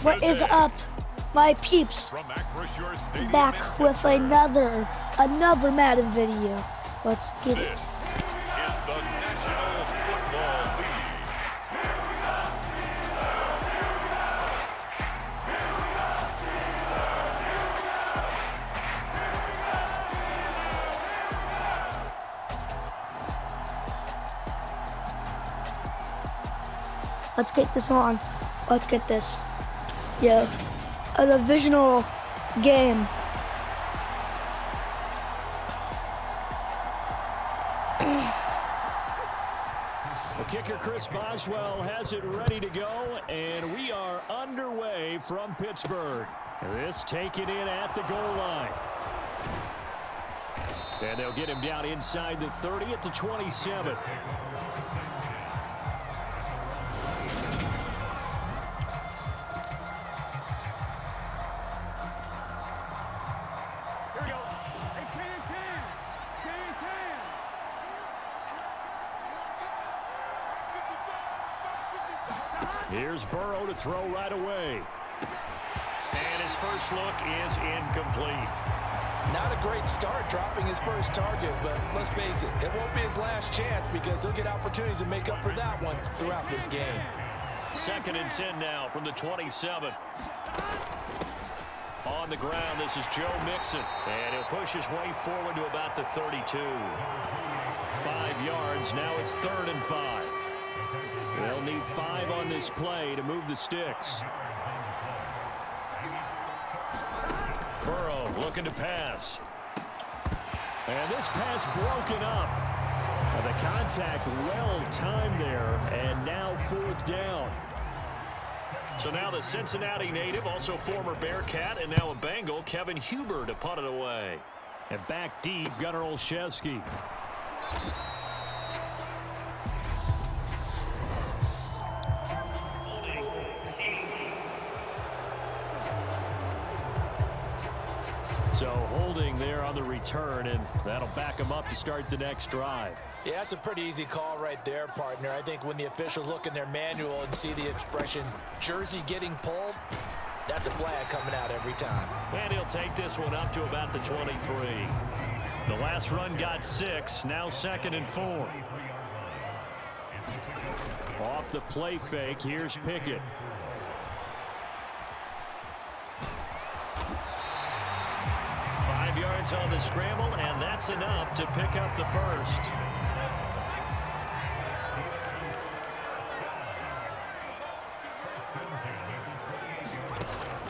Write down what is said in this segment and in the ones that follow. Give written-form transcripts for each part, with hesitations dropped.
What is up, my peeps? Back with another Madden video. Let's get it. This is the National Football League. Let's get this on. Let's get this. Yeah, a divisional game. The kicker, Chris Boswell, has it ready to go, and we are underway from Pittsburgh. This taken in at the goal line. And they'll get him down inside the 30 at the 27. Here's Burrow to throw right away. And his first look is incomplete. Not a great start dropping his first target, but let's face it, it won't be his last chance because he'll get opportunities to make up for that one throughout this game. 2nd and 10 now from the 27. On the ground, this is Joe Mixon. And he'll push his way forward to about the 32. 5 yards, now it's 3rd and 5. They'll need 5 on this play to move the sticks. Burrow looking to pass. And this pass broken up. The contact well timed there, and now 4th down. So now the Cincinnati native, also former Bearcat, and now a Bengal, Kevin Huber, to punt it away. And back deep, Gunnar Olszewski. So holding there on the return, and that'll back him up to start the next drive. Yeah, that's a pretty easy call right there, partner. I think when the officials look in their manual and see the expression jersey getting pulled, that's a flag coming out every time. And he'll take this one up to about the 23. The last run got 6, now 2nd and 4. Off the play fake, here's Pickett. Yards on the scramble, and that's enough to pick up the first.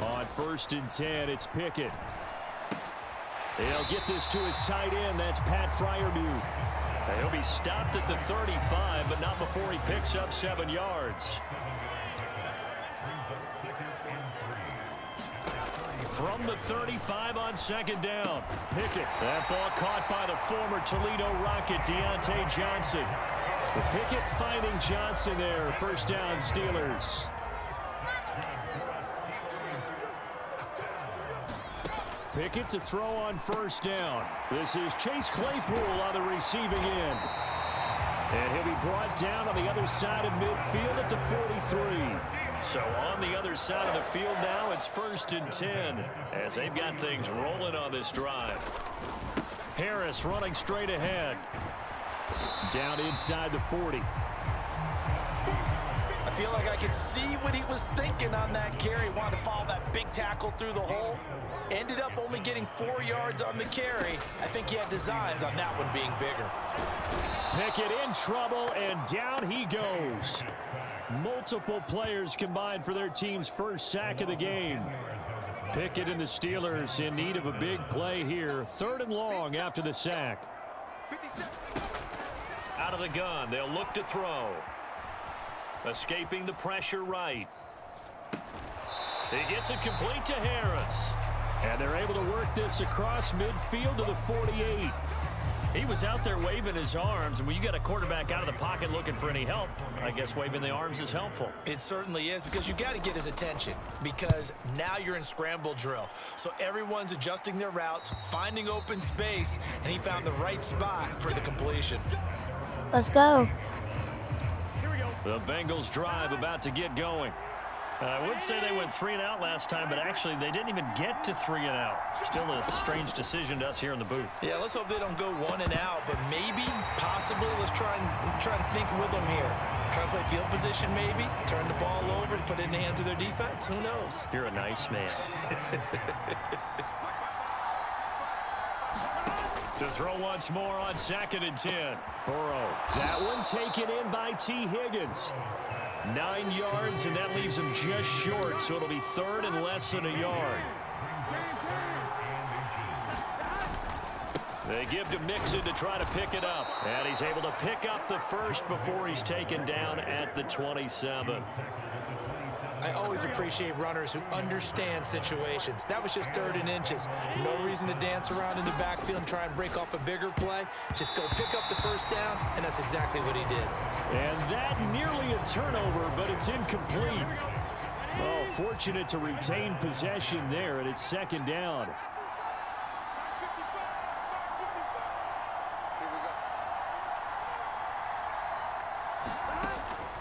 On 1st and 10, it's Pickett. He'll get this to his tight end. That's Pat Freiermuth. He'll be stopped at the 35, but not before he picks up 7 yards. From the 35 on 2nd down. Pickett. That ball caught by the former Toledo Rocket, Deontay Johnson. The Pickett finding Johnson there. 1st down, Steelers. Pickett to throw on 1st down. This is Chase Claypool on the receiving end. And he'll be brought down on the other side of midfield at the 43. So on the other side of the field now, it's 1st and 10 as they've got things rolling on this drive. Harris running straight ahead. Down inside the 40. I feel like I could see what he was thinking on that carry. Wanted to follow that big tackle through the hole. Ended up only getting 4 yards on the carry. I think he had designs on that one being bigger. Pickett in trouble, and down he goes. Multiple players combined for their team's first sack of the game. Pickett and the Steelers in need of a big play here. 3rd and long after the sack. Out of the gun, they'll look to throw. Escaping the pressure right. He gets it complete to Harris. And they're able to work this across midfield to the 48. He was out there waving his arms, and when you got a quarterback out of the pocket looking for any help, I guess waving the arms is helpful. It certainly is, because you got to get his attention, because now you're in scramble drill. So everyone's adjusting their routes, finding open space, and he found the right spot for the completion. Let's go. The Bengals drive about to get going. I would say they went 3 and out last time, but actually they didn't even get to 3 and out. Still a strange decision to us here in the booth. Yeah, let's hope they don't go 1 and out, but maybe, possibly, let's try and think with them here. Try to play field position maybe, turn the ball over, put it in the hands of their defense. Who knows? You're a nice man. To throw once more on 2nd and 10. Burrow. That one taken in by T. Higgins. 9 yards, and that leaves him just short, so it'll be 3rd and less than a yard. They give to Mixon to try to pick it up. And he's able to pick up the first before he's taken down at the 27. I always appreciate runners who understand situations. That was just 3rd and inches. No reason to dance around in the backfield and try and break off a bigger play. Just go pick up the first down, and that's exactly what he did. And that nearly a turnover, but it's incomplete. Oh, fortunate to retain possession there, and it's 2nd down.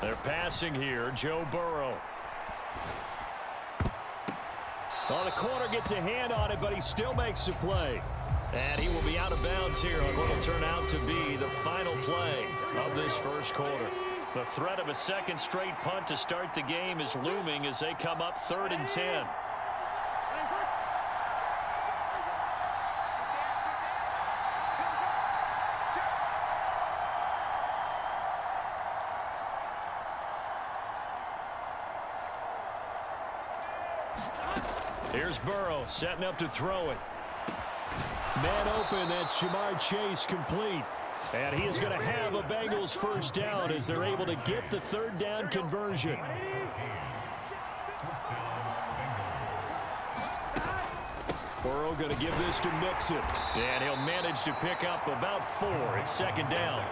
They're passing here, Joe Burrow. Well, the corner gets a hand on it, but he still makes the play. And he will be out of bounds here on what will turn out to be the final play of this first quarter. The threat of a 2nd straight punt to start the game is looming as they come up 3rd and 10. Here's Burrow setting up to throw it. Man open, that's Jamar Chase complete. And he is going to have a Bengals first down as they're able to get the 3rd down conversion. Burrow going to give this to Mixon. And he'll manage to pick up about 4. It's 2nd down.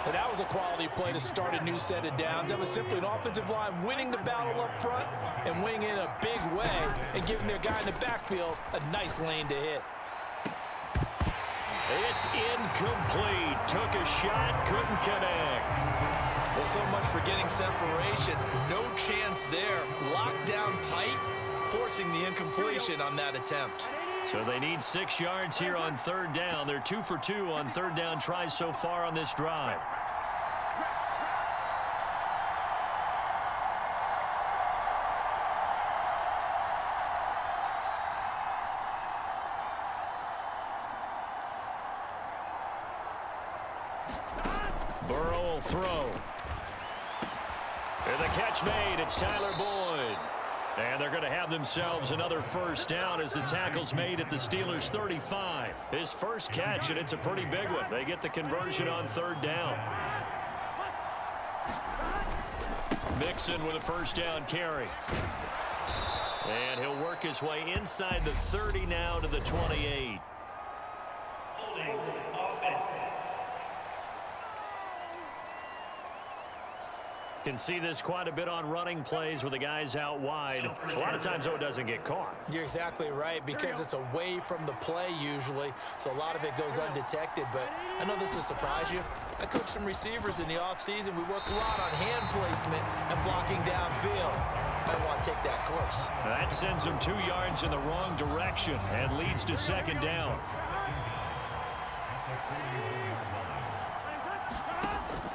But that was a quality play to start a new set of downs. That was simply an offensive line winning the battle up front and winning in a big way and giving their guy in the backfield a nice lane to hit. It's incomplete. Took a shot, couldn't connect. Well, so much for getting separation. No chance there. Locked down tight, forcing the incompletion on that attempt. So they need 6 yards here on 3rd down. They're 2 for 2 on 3rd down tries so far on this drive. Burrow will throw. And the catch made. It's Tyler Boyd. And they're going to have themselves another first down as the tackle's made at the Steelers' 35. His first catch, and it's a pretty big one. They get the conversion on 3rd down. Mixon with a first down carry. And he'll work his way inside the 30 now to the 28. Can see this quite a bit on running plays where the guy's out wide. A lot of times, though, it doesn't get caught. You're exactly right, because it's away from the play usually, so a lot of it goes undetected. But I know this will surprise you. I coached some receivers in the offseason. We work a lot on hand placement and blocking downfield. I want to take that course. That sends him 2 yards in the wrong direction and leads to 2nd down.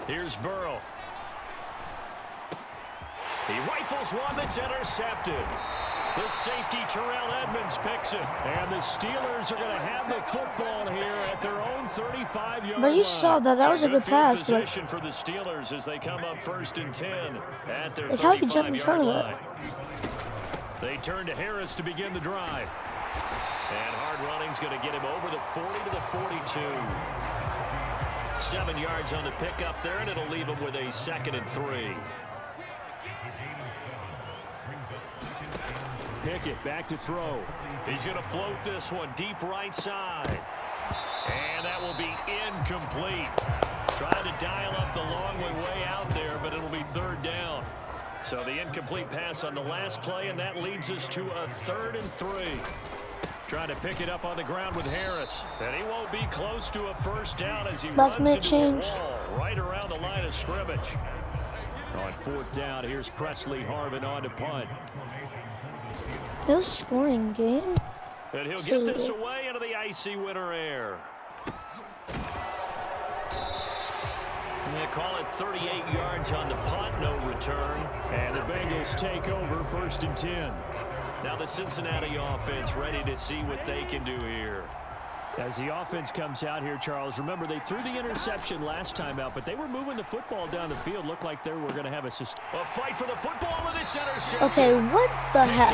Here's Burrow. He rifles one that's intercepted. The safety, Terrell Edmonds, picks it. And the Steelers are going to have the football here at their own 35-yard line. But you saw that. That was a good pass. Position for the Steelers as they come up 1st and 10 at their 35-yard line. They turn to Harris to begin the drive. And hard running's going to get him over the 40 to the 42. 7 yards on the pickup there, and it'll leave him with a 2nd and 3. Pickett back to throw. He's going to float this one deep right side. And that will be incomplete. Trying to dial up the long way out there, but it'll be 3rd down. So the incomplete pass on the last play, and that leads us to a 3rd and 3. Trying to pick it up on the ground with Harris. And he won't be close to a first down as he runs into a wall right around the line of scrimmage. On 4th down, here's Presley Harvin on to punt. No scoring game. And he'll get this away into the icy winter air. And they call it 38 yards on the punt, no return. And the Bengals take over 1st and 10. Now the Cincinnati offense ready to see what they can do here. As the offense comes out here, Charles, remember they threw the interception last time out, but they were moving the football down the field. Looked like they were going to have a fight for the football, and it's intercepted. Okay, what the heck?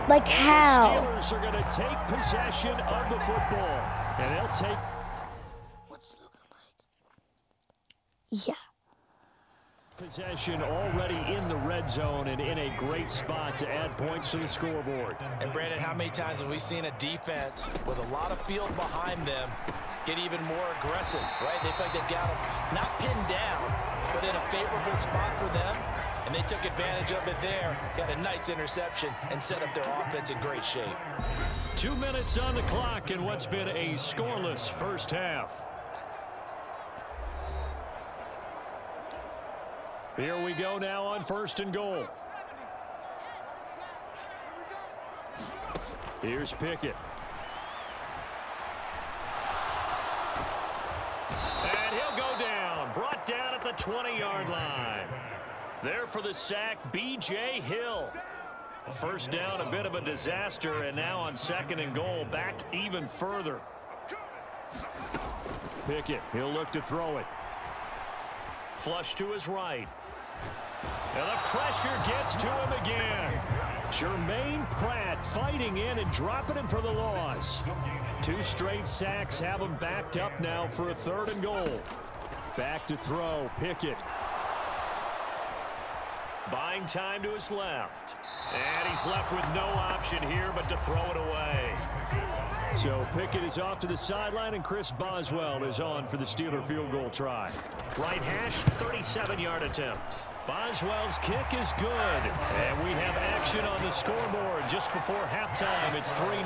Like how? The Steelers are going to take possession of the football, and they'll take. What's it looking like? Yeah. Possession already in the red zone and in a great spot to add points to the scoreboard. And Brandon, how many times have we seen a defense with a lot of field behind them get even more aggressive, right? They feel like they've got them not pinned down, but in a favorable spot for them, and they took advantage of it there. Got a nice interception and set up their offense in great shape. 2 minutes on the clock in what's been a scoreless first half. Here we go now on 1st and goal. Here's Pickett. And he'll go down. Brought down at the 20-yard line. There for the sack, B.J. Hill. First down, a bit of a disaster, and now on 2nd and goal, back even further. Pickett, he'll look to throw it. Flush to his right. And the pressure gets to him again. Jermaine Pratt fighting in and dropping him for the loss. 2 straight sacks have him backed up now for a 3rd and goal. Back to throw, Pickett. Buying time to his left. And he's left with no option here but to throw it away. So Pickett is off to the sideline, and Chris Boswell is on for the Steeler field goal try. Right hash, 37-yard attempt. Boswell's kick is good. And we have action on the scoreboard just before halftime. It's 3-0.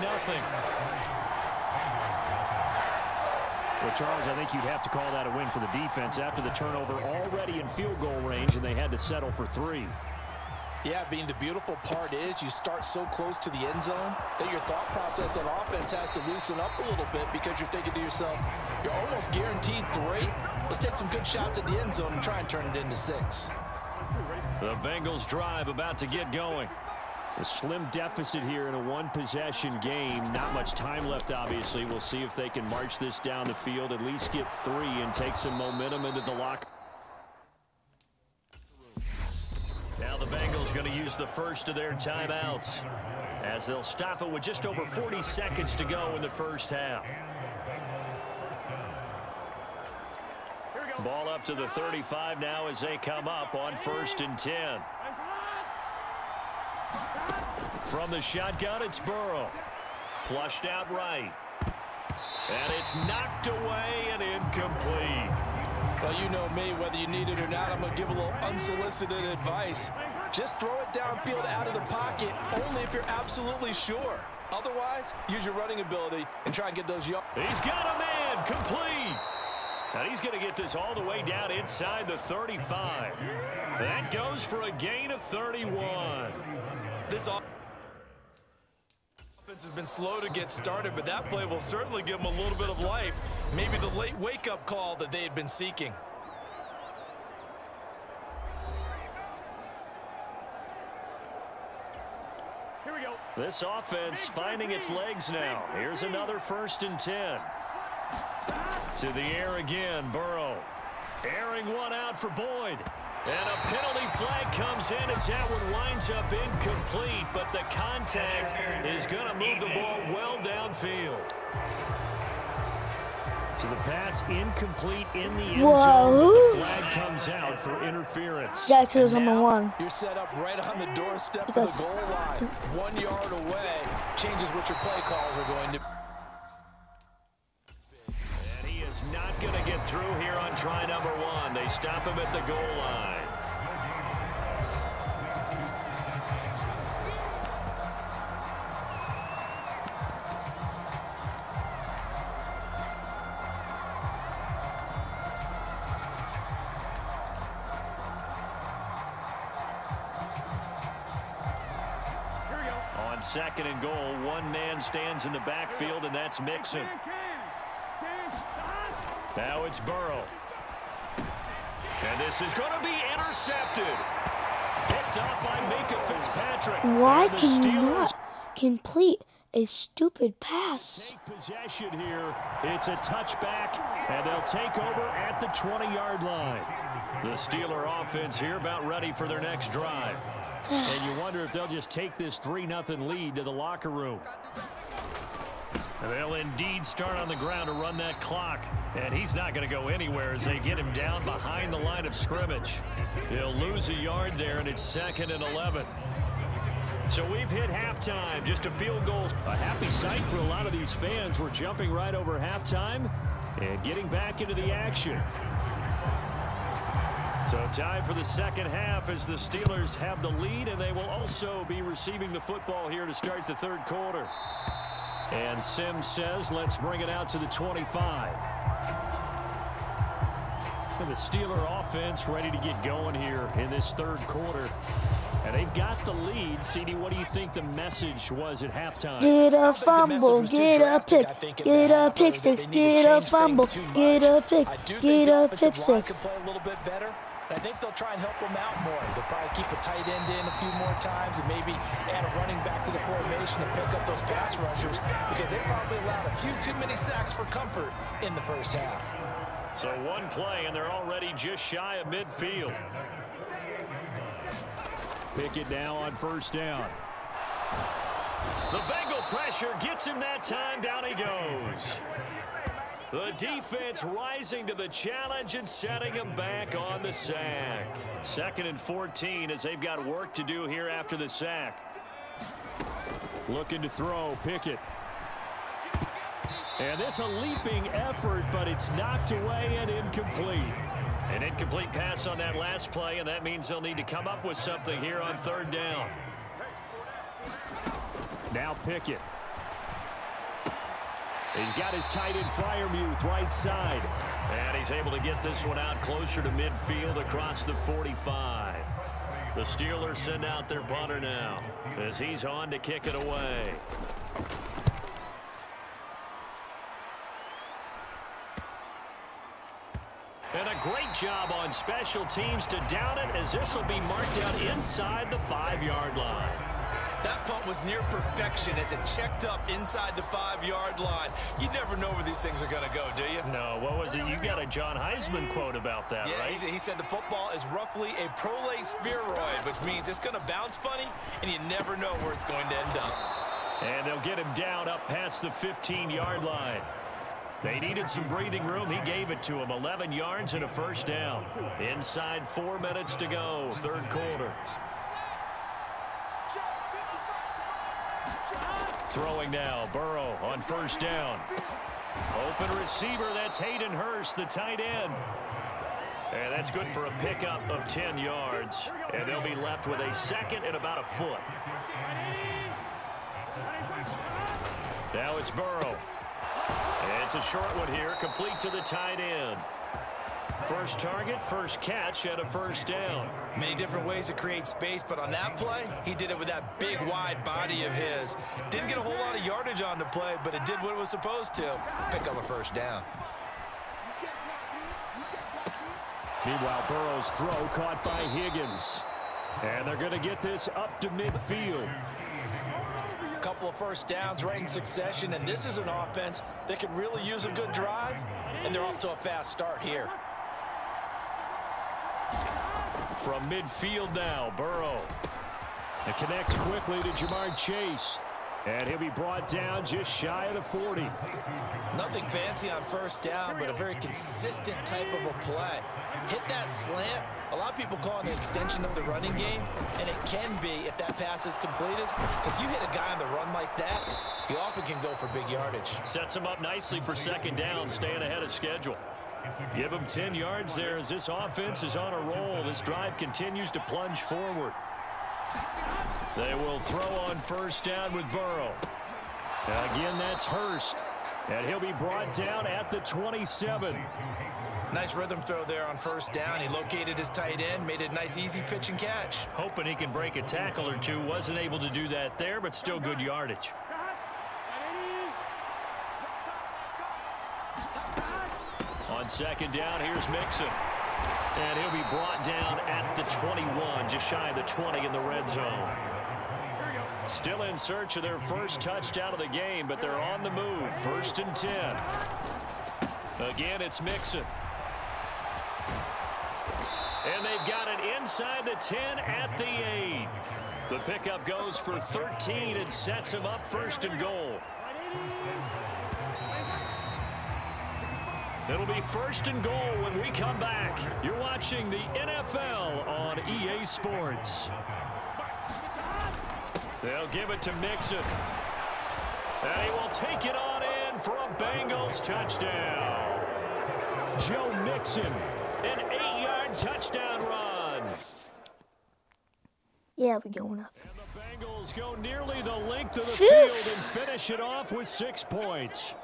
Well, Charles, I think you'd have to call that a win for the defense after the turnover already in field goal range, and they had to settle for 3. Yeah, being the beautiful part is you start so close to the end zone that your thought process on offense has to loosen up a little bit because you're thinking to yourself, you're almost guaranteed 3. Let's take some good shots at the end zone and try and turn it into 6. The Bengals drive about to get going. A slim deficit here in a one-possession game. Not much time left, obviously. We'll see if they can march this down the field, at least get 3 and take some momentum into the locker. Now the Bengals going to use the first of their timeouts as they'll stop it with just over 40 seconds to go in the first half. Ball up to the 35 now as they come up on 1st and 10. From the shotgun, it's Burrow. Flushed out right. And it's knocked away and incomplete. Well, you know me, whether you need it or not, I'm going to give a little unsolicited advice. Just throw it downfield out of the pocket, only if you're absolutely sure. Otherwise, use your running ability and try and get those young. He's got a man, complete. And he's going to get this all the way down inside the 35. That goes for a gain of 31. This offense has been slow to get started, but that play will certainly give them a little bit of life. Maybe the late wake-up call that they had been seeking. Here we go. This offense finding its legs now. Here's another 1st and 10. To the air again, Burrow. Airing one out for Boyd. And a penalty flag comes in as that one winds up incomplete, but the contact is going to move the ball well downfield. So the pass incomplete in the end zone, but the flag comes out for interference. Yeah, because it was on the 1. You're set up right on the doorstep of the goal line. 1 yard away changes what your play calls are going to be. Not going to get through here on try number 1. They stop him at the goal line. On 2nd and goal, one man stands in the backfield, and that's Mixon. Now it's Burrow. And this is going to be intercepted. Picked up by Minka Fitzpatrick. Why can you not complete a stupid pass? Take possession here. It's a touchback, and they'll take over at the 20-yard line. The Steeler offense here about ready for their next drive. And you wonder if they'll just take this 3-0 lead to the locker room. They'll indeed start on the ground to run that clock. And he's not going to go anywhere as they get him down behind the line of scrimmage. He'll lose a yard there, and it's 2nd and 11. So we've hit halftime, just a field goal. A happy sight for a lot of these fans. We're jumping right over halftime and getting back into the action. So time for the second half as the Steelers have the lead, and they will also be receiving the football here to start the third quarter. And Sims says, let's bring it out to the 25. And the Steeler offense ready to get going here in this third quarter. And they've got the lead. CD, what do you think the message was at halftime? Get a fumble, get a pick, get a pick six, get a fumble, get a pick, get a pick six. Play a little bit better. I think they'll try and help them out more. They'll probably keep a tight end in a few more times and maybe add a running back to the formation and pick up those pass rushers because they probably allowed a few too many sacks for comfort in the first half. So one play, and they're already just shy of midfield. Pickett now on first down. The Bengal pressure gets him that time. Down he goes. The defense rising to the challenge and setting him back on the sack. 2nd and 14 as they've got work to do here after the sack. Looking to throw, Pickett. And this a leaping effort, but it's knocked away and incomplete. An incomplete pass on that last play, and that means they'll need to come up with something here on 3rd down. Now Pickett. He's got his tight end Freiermuth right side. And he's able to get this one out closer to midfield across the 45. The Steelers send out their punter now as he's on to kick it away. And a great job on special teams to down it as this will be marked out inside the 5-yard line. That punt was near perfection as it checked up inside the 5-yard line. You never know where these things are going to go, do you? No, what was it? You got a John Heisman quote about that, yeah, right? He said the football is roughly a prolate spheroid, which means it's going to bounce funny, and you never know where it's going to end up. And they'll get him down up past the 15-yard line. They needed some breathing room. He gave it to him. 11 yards and a first down. Inside 4 minutes to go, third quarter. Throwing now, Burrow on first down. Open receiver, that's Hayden Hurst, the tight end. And that's good for a pickup of 10 yards. And they'll be left with a 2nd and about a foot. Now it's Burrow. And it's a short one here, complete to the tight end. First target, first catch, and a first down. Many different ways to create space, but on that play, he did it with that big, wide body of his. Didn't get a whole lot of yardage on the play, but it did what it was supposed to. Pick up a first down. Meanwhile, Burrow's throw caught by Higgins. And they're going to get this up to midfield. A couple of first downs right in succession, and this is an offense that could really use a good drive, and they're off to a fast start here. From midfield now, Burrow. It connects quickly to Jamar Chase. And he'll be brought down just shy of the 40. Nothing fancy on first down, but a very consistent type of a play. Hit that slant. A lot of people call it an extension of the running game, and it can be if that pass is completed. Because you hit a guy on the run like that, he often can go for big yardage. Sets him up nicely for second down, staying ahead of schedule. Give him 10 yards there as this offense is on a roll. This drive continues to plunge forward. They will throw on first down with Burrow. Again, that's Hurst. And he'll be brought down at the 27. Nice rhythm throw there on first down. He located his tight end, made it a nice easy pitch and catch. Hoping he can break a tackle or two. Wasn't able to do that there, but still good yardage. On second down, here's Mixon. And he'll be brought down at the 21, just shy of the 20 in the red zone. Still in search of their first touchdown of the game, but they're on the move. 1st and 10. Again, it's Mixon. And they've got it inside the 10 at the 8. The pickup goes for 13 and sets him up 1st and goal. It'll be 1st and goal when we come back. You're watching the NFL on EA Sports. They'll give it to Mixon. And he will take it on in for a Bengals touchdown. Joe Mixon, an 8-yard touchdown run. Yeah, we're going up. And the Bengals go nearly the length of the field and finish it off with 6 points.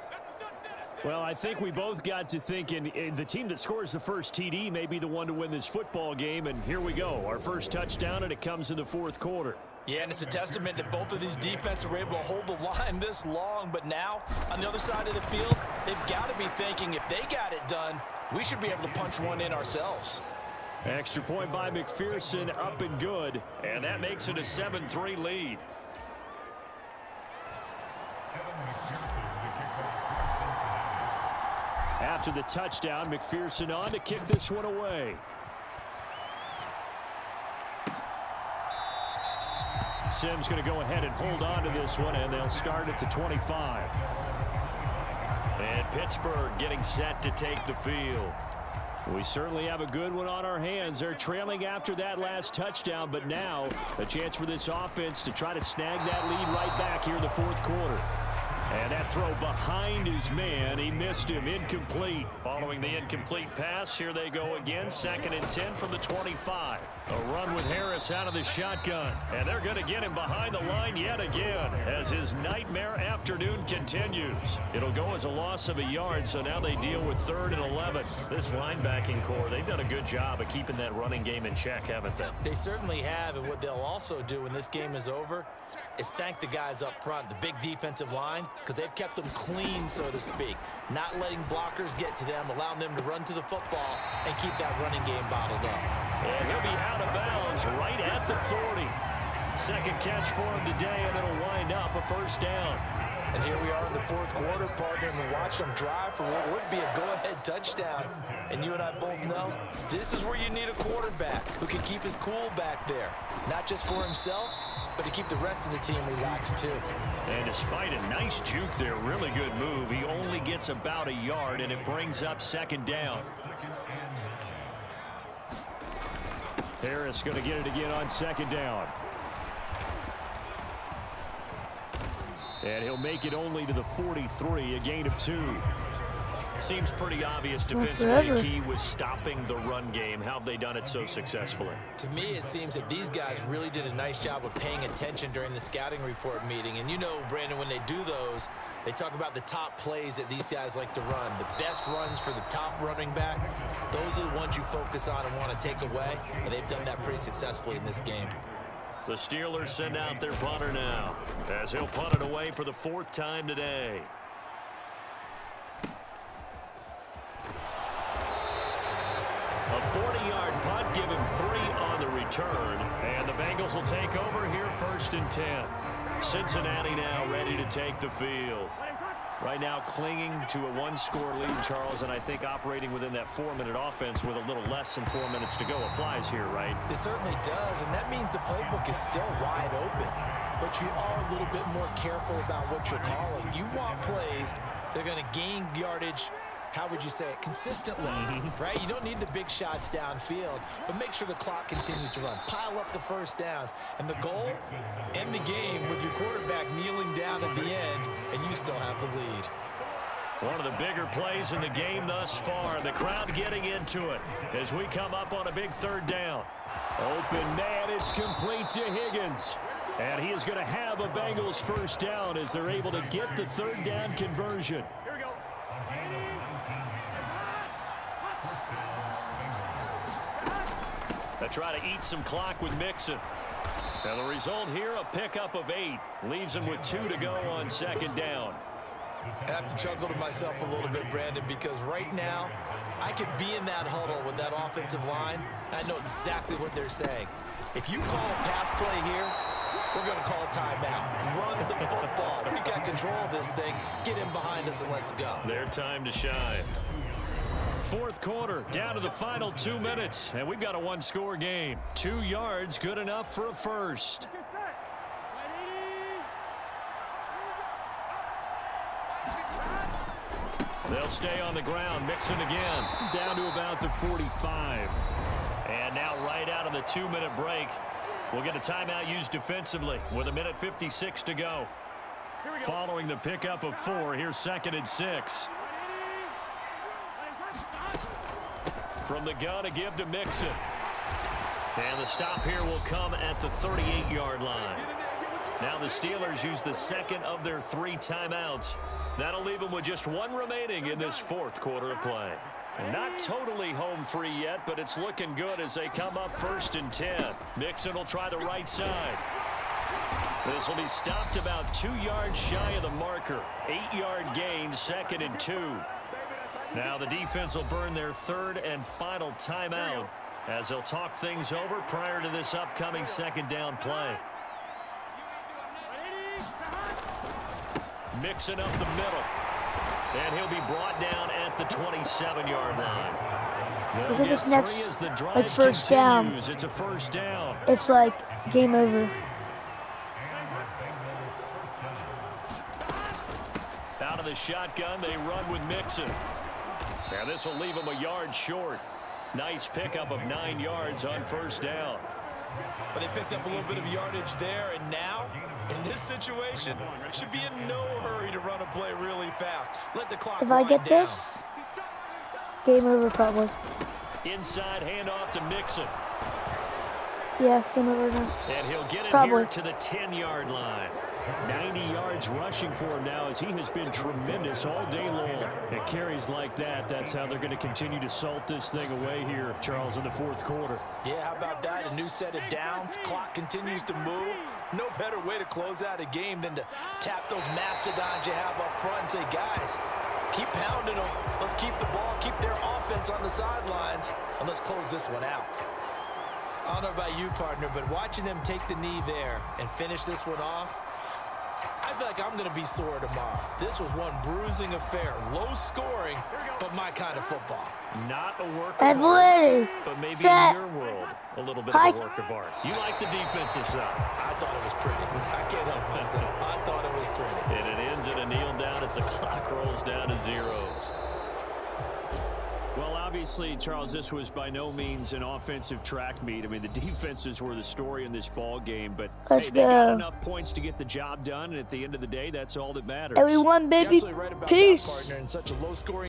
Well, I think we both got to thinking the team that scores the first TD may be the one to win this football game, and here we go. Our first touchdown, and it comes in the 4th quarter. Yeah, and it's a testament that both of these defenses were able to hold the line this long, but now, on the other side of the field, they've got to be thinking if they got it done, we should be able to punch one in ourselves. Extra point by McPherson, up and good, and that makes it a 7-3 lead. After the touchdown, McPherson on to kick this one away. Simms going to go ahead and hold on to this one, and they'll start at the 25. And Pittsburgh getting set to take the field. We certainly have a good one on our hands. They're trailing after that last touchdown, but now a chance for this offense to try to snag that lead right back here in the 4th quarter. And that throw behind his man, he missed him, incomplete. Following the incomplete pass, here they go again, 2nd and 10 from the 25. A run with Harris out of the shotgun. And they're going to get him behind the line yet again as his nightmare afternoon continues. It'll go as a loss of a yard, so now they deal with 3rd and 11. This linebacking core, they've done a good job of keeping that running game in check, haven't they? They certainly have, and what they'll also do when this game is over is thank the guys up front, the big defensive line, because they've kept them clean, so to speak. Not letting blockers get to them, allowing them to run to the football and keep that running game bottled up. And he'll be out of bounds right at the 40. 2nd catch for him today, and it'll wind up a 1st down. And here we are in the 4th quarter, partner, and we watch them drive for what would be a go-ahead touchdown. And you and I both know this is where you need a quarterback who can keep his cool back there. Not just for himself, but to keep the rest of the team relaxed too. And despite a nice juke there, really good move, he only gets about a yard, and it brings up 2nd down. Harris going to get it again on 2nd down. And he'll make it only to the 43, a gain of 2. Seems pretty obvious defensively key was stopping the run game. How have they done it so successfully? To me, it seems that these guys really did a nice job of paying attention during the scouting report meeting. And you know, Brandon, when they do those, they talk about the top plays that these guys like to run. The best runs for the top running back, those are the ones you focus on and want to take away. And they've done that pretty successfully in this game. The Steelers send out their punter now, as he'll punt it away for the 4th time today. A 40-yard punt, give him 3 on the return, and the Bengals will take over here 1st and 10. Cincinnati now ready to take the field. Right now clinging to a 1-score lead, Charles, and I think operating within that 4-minute offense with a little less than 4 minutes to go applies here, right? It certainly does, and that means the playbook is still wide open. But you are a little bit more careful about what you're calling. You want plays that are going to gain yardage, how would you say it, consistently, right? You don't need the big shots downfield, but make sure the clock continues to run. Pile up the first downs. And the goal, end the game with your quarterback kneeling down at the end, and you still have the lead. One of the bigger plays in the game thus far. The crowd getting into it as we come up on a big 3rd down. Open man, it's complete to Higgins. And he is going to have a Bengals 1st down as they're able to get the 3rd down conversion. try to eat some clock with Mixon. Now the result here, a pickup of 8. Leaves him with 2 to go on second down. I have to chuckle to myself a little bit, Brandon, because right now I could be in that huddle with that offensive line. I know exactly what they're saying. If you call a pass play here, we're going to call a timeout. Run the football. We got control of this thing. Get in behind us and let's go. Their time to shine. Fourth quarter, down to the final 2 minutes, and we've got a one-score game. 2 yards, good enough for a first. They'll stay on the ground. Mixon again. Down to about the 45. And now right out of the 2-minute break, we'll get a timeout used defensively with 1:56 to go. Following the pickup of 4, here's 2nd and 6. From the gun, a give to Mixon. And the stop here will come at the 38-yard line. Now the Steelers use the second of their 3 timeouts. That'll leave them with just 1 remaining in this fourth quarter of play. Not totally home free yet, but it's looking good as they come up 1st and 10. Mixon will try the right side. This will be stopped about 2 yards shy of the marker. 8-yard gain, 2nd and 2. Now the defense will burn their 3rd and final timeout as they'll talk things over prior to this upcoming 2nd down play. Mixing up the middle. And he'll be brought down at the 27-yard line. Look at this next, like, first down. It's a first down. It's like game over. Out of the shotgun, they run with Mixon. Now this will leave him a yard short. Nice pickup of 9 yards on first down. But they picked up a little bit of yardage there, and now, in this situation, should be in no hurry to run a play really fast. Let the clock If I get down. this, game over probably. Inside handoff to Mixon. Yeah, game over now. And he'll get it Probably. here to the 10-yard line. 90 yards rushing for him now as he has been tremendous all day long. At carries like that, that's how they're going to continue to salt this thing away here, Charles, in the fourth quarter. Yeah, how about that? A new set of downs. Clock continues to move. No better way to close out a game than to tap those mastodons you have up front and say, guys, keep pounding them. Let's keep the ball, keep their offense on the sidelines, and let's close this one out. I don't know about you, partner, but watching them take the knee there and finish this one off, I feel like I'm going to be sore tomorrow. This was one bruising affair. Low scoring, but my kind of football. Not a work of art, but maybe Set. in your world, a little bit of a work of art. You like the defensive side. I thought it was pretty. I can't help myself. I thought it was pretty. And it ends in a kneel down as the clock rolls down to zeros. Well, obviously, Charles, this was by no means an offensive track meet. I mean, the defenses were the story in this ball game, but hey, they got enough points to get the job done, and at the end of the day, that's all that matters. And we won, baby. Absolutely right about Peace. that, partner, in such a low-scoring